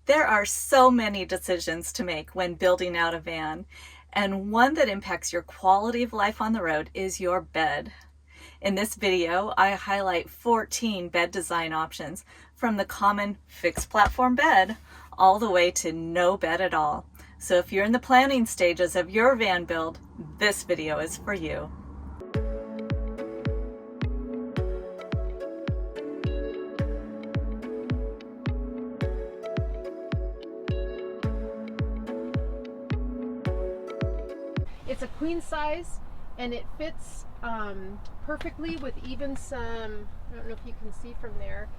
There are so many decisions to make when building out a van, and one that impacts your quality of life on the road is your bed. In this video, I highlight 14 bed design options, from the common fixed platform bed all the way to no bed at all. So if you're in the planning stages of your van build, this video is for you. It's a queen size and it fits perfectly with even some, I don't know if you can see from there,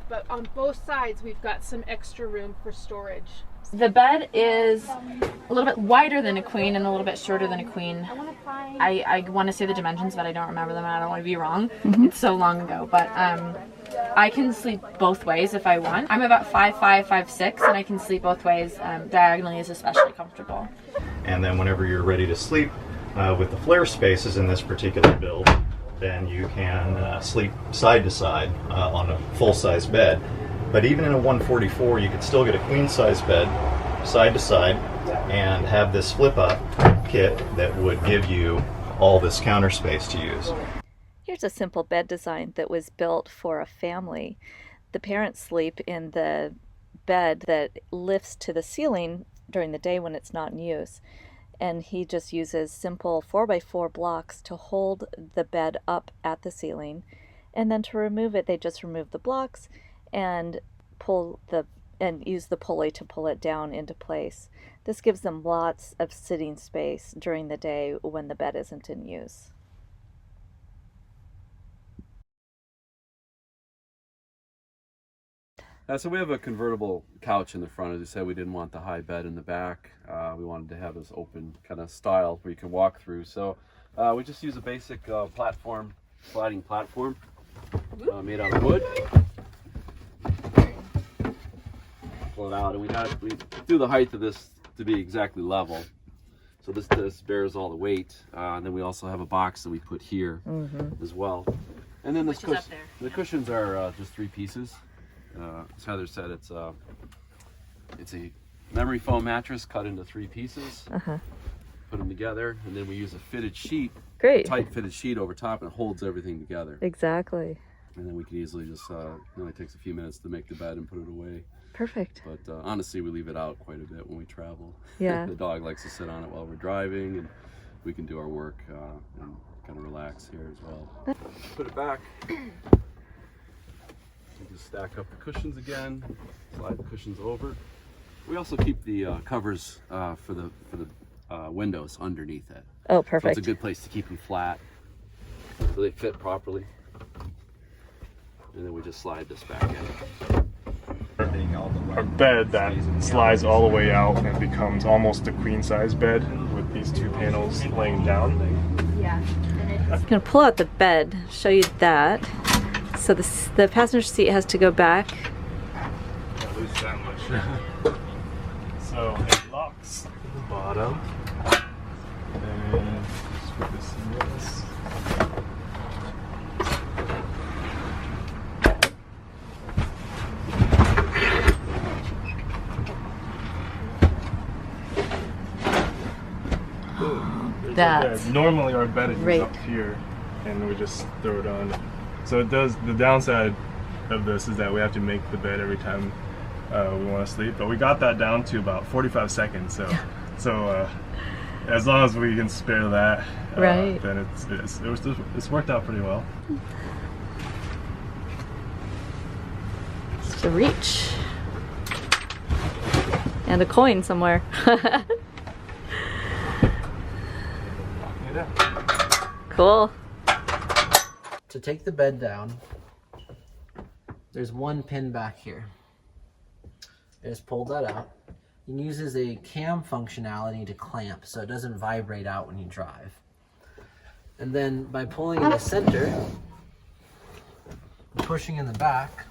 but on both sides we've got some extra room for storage. The bed is a little bit wider than a queen and a little bit shorter than a queen. I want to say the dimensions, but I don't remember them and I don't want to be wrong. It's so long ago, but I can sleep both ways if I want. I'm about 5'5", 5'6", and I can sleep both ways. Diagonally is especially comfortable. And then whenever you're ready to sleep, with the Flarespaces in this particular build, then you can sleep side to side on a full-size bed. But even in a 144, you could still get a queen-size bed side to side and have this flip-up kit that would give you all this counter space to use. Here's a simple bed design that was built for a family. The parents sleep in the bed that lifts to the ceiling during the day when it's not in use. And he just uses simple 4x4 blocks to hold the bed up at the ceiling. And then to remove it, they just remove the blocks and use the pulley to pull it down into place. This gives them lots of sitting space during the day when the bed isn't in use. So we have a convertible couch in the front. As I said, we didn't want the high bed in the back. We wanted to have this open kind of style where you can walk through. So we just use a basic platform, sliding platform made out of wood. Pull it out, and we do the height of this to be exactly level. So this bears all the weight. And then we also have a box that we put here as well. And then this the cushions are just 3 pieces. As Heather said, it's a memory foam mattress cut into 3 pieces. Put them together, and then we use a fitted sheet, tight fitted sheet over top, and it holds everything together. Exactly. And then we can easily just, it only takes a few minutes to make the bed and put it away. Perfect. But honestly, we leave it out quite a bit when we travel. Yeah. The dog likes to sit on it while we're driving, and we can do our work and kind of relax here as well. Put it back. You can stack up the cushions again, slide the cushions over. We also keep the covers for the windows underneath it. Oh, perfect. So it's a good place to keep them flat so they fit properly. And then we just slide this back in. A bed that slides all the way out and becomes almost a queen size bed with these 2 panels laying down. I'm going to pull out the bed, show you that. So the passenger seat has to go back. At least that much. So it locks at the bottom. And just put this in this. Normally our bedding is up here and we just throw it on. So it does, the downside of this is that we have to make the bed every time we want to sleep, but we got that down to about 45 seconds, so as long as we can spare that, then it's worked out pretty well. Just a reach. And a coin somewhere. Cool. To take the bed down, there's 1 pin back here. I just pulled that out. It uses a cam functionality to clamp so it doesn't vibrate out when you drive. And then by pulling in the center, and pushing in the back,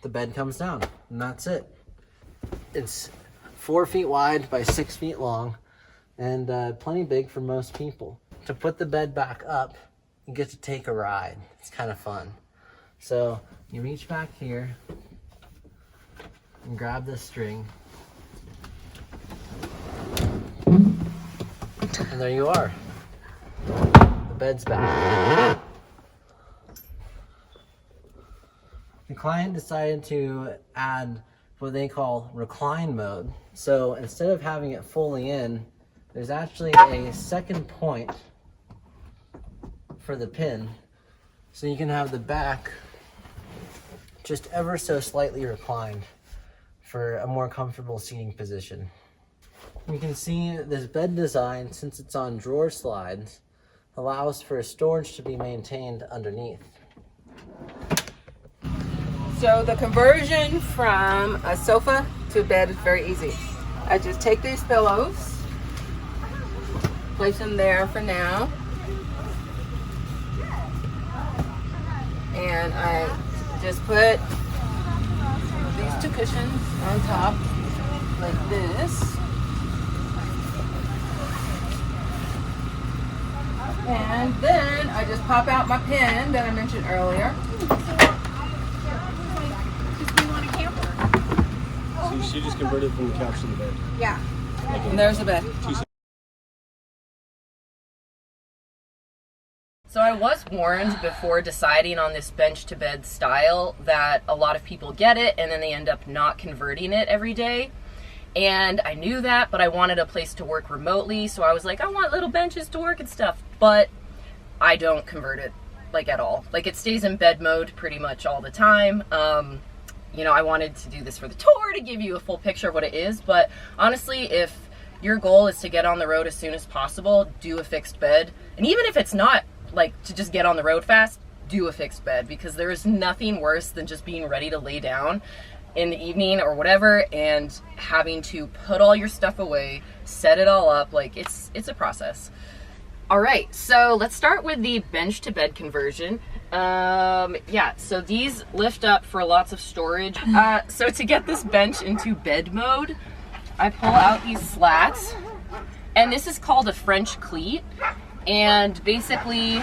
the bed comes down, and that's it. It's 4 feet wide by 6 feet long, and plenty big for most people. To put the bed back up, you get to take a ride. It's kind of fun. So you reach back here and grab this string. And there you are. The bed's back. The client decided to add what they call recline mode. So instead of having it fully in, there's actually a second point for the pin. So you can have the back just ever so slightly reclined for a more comfortable seating position. You can see this bed design, since it's on drawer slides, allows for storage to be maintained underneath. So the conversion from a sofa to a bed is very easy. I just take these pillows, place them there for now, and I just put these two cushions on top like this. And then I just pop out my pin that I mentioned earlier. So she just converted from the couch to the bed. Yeah. And there's the bed. So I was warned before deciding on this bench to bed style that a lot of people get it and then they end up not converting it every day. And I knew that, but I wanted a place to work remotely, so I was like, I want little benches to work and stuff, but I don't convert it like at all. Like, it stays in bed mode pretty much all the time. You know, I wanted to do this for the tour to give you a full picture of what it is, but honestly, if your goal is to get on the road as soon as possible, do a fixed bed. And even if it's not like to just get on the road fast, do a fixed bed, because there is nothing worse than just being ready to lay down in the evening or whatever and having to put all your stuff away, set it all up. Like, it's a process. All right, so let's start with the bench to bed conversion. Yeah, so these lift up for lots of storage. So to get this bench into bed mode, I pull out these slats, and this is called a French cleat. And basically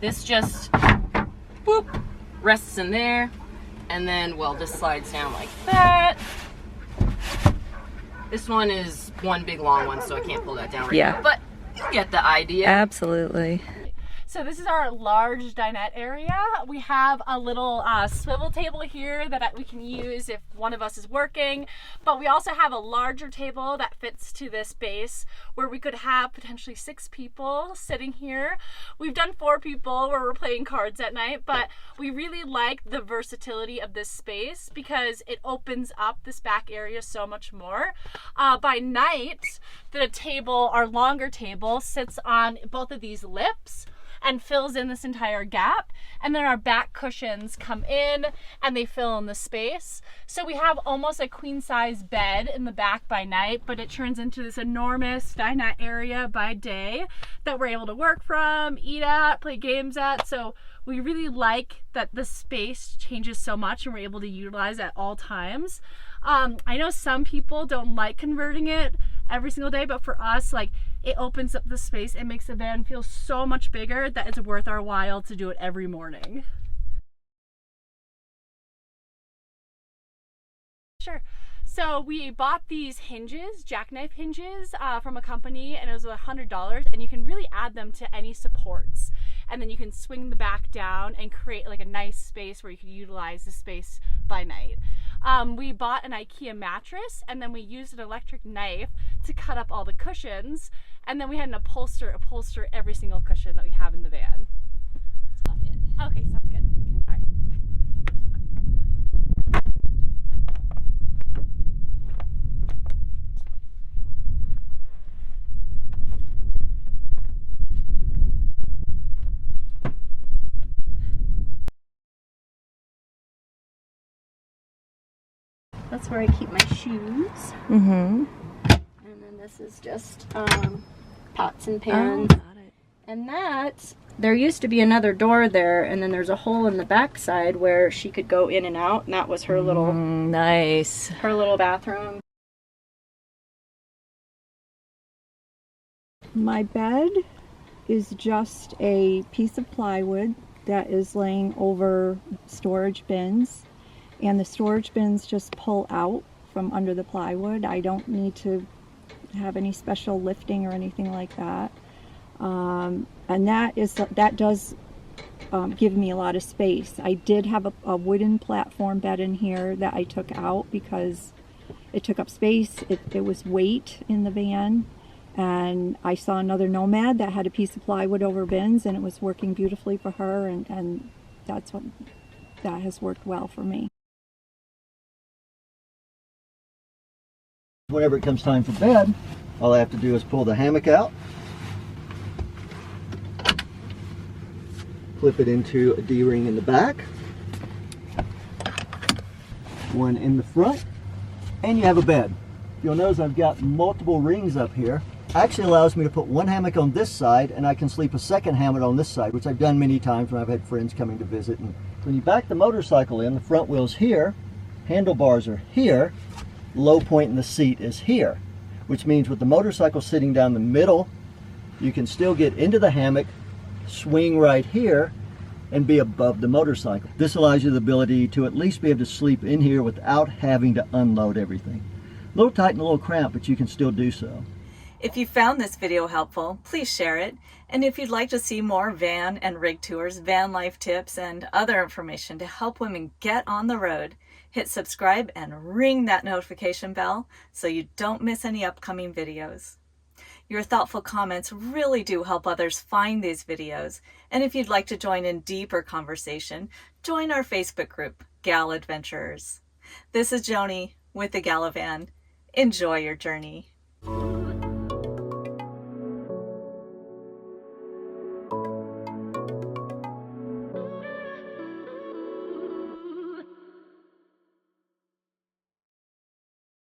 this just boop rests in there, and then, well, this slides down like that. This one is one big long one, so I can't pull that down right now, but you get the idea. Absolutely. So this is our large dinette area. We have a little swivel table here that we can use if one of us is working, but we also have a larger table that fits to this base where we could have potentially 6 people sitting here. We've done 4 people where we're playing cards at night, but we really like the versatility of this space because it opens up this back area so much more. By night, the table, our longer table, sits on both of these lips and fills in this entire gap, and then our back cushions come in and they fill in the space. So we have almost a queen size bed in the back by night, but it turns into this enormous dinette area by day that we're able to work from, eat at, play games at. So we really like that the space changes so much and we're able to utilize at all times. I know some people don't like converting it every single day, but for us, like, it opens up the space. It makes the van feel so much bigger that it's worth our while to do it every morning. Sure. So we bought these hinges, Jackknife hinges, from a company, and it was $100, and you can really add them to any supports. And then you can swing the back down and create like a nice space where you can utilize the space by night. We bought an IKEA mattress, and then we used an electric knife to cut up all the cushions, and then we had an upholster every single cushion that we have in the van. Okay, sounds good. All right. That's where I keep my shoes. Mm-hmm. And then this is just pots and pans. Oh, got it. And that, there used to be another door there, and then there's a hole in the back side where she could go in and out, and that was her little Nice. her little bathroom. My bed is just a piece of plywood that is laying over storage bins, and the storage bins just pull out from under the plywood. I don't need to have any special lifting or anything like that. And that does give me a lot of space. I did have a wooden platform bed in here that I took out because it took up space. It was weight in the van. And I saw another Nomad that had a piece of plywood over bins, and it was working beautifully for her, and that has worked well for me. Whenever it comes time for bed, all I have to do is pull the hammock out, clip it into a D-ring in the back, one in the front, and you have a bed. You'll notice I've got multiple rings up here. Actually allows me to put one hammock on this side, and I can sleep a second hammock on this side, which I've done many times when I've had friends coming to visit. And when you back the motorcycle in, the front wheel's here, handlebars are here, low point in the seat is here, which means with the motorcycle sitting down the middle, you can still get into the hammock, swing right here, and be above the motorcycle. This allows you the ability to at least be able to sleep in here without having to unload everything. A little tight and a little cramped, but you can still do so. If you found this video helpful, please share it. And if you'd like to see more van and rig tours, van life tips, and other information to help women get on the road, hit subscribe and ring that notification bell so you don't miss any upcoming videos. Your thoughtful comments really do help others find these videos. And if you'd like to join in deeper conversation, join our Facebook group, Gal Adventurers. This is Joni with the Galavan. Enjoy your journey.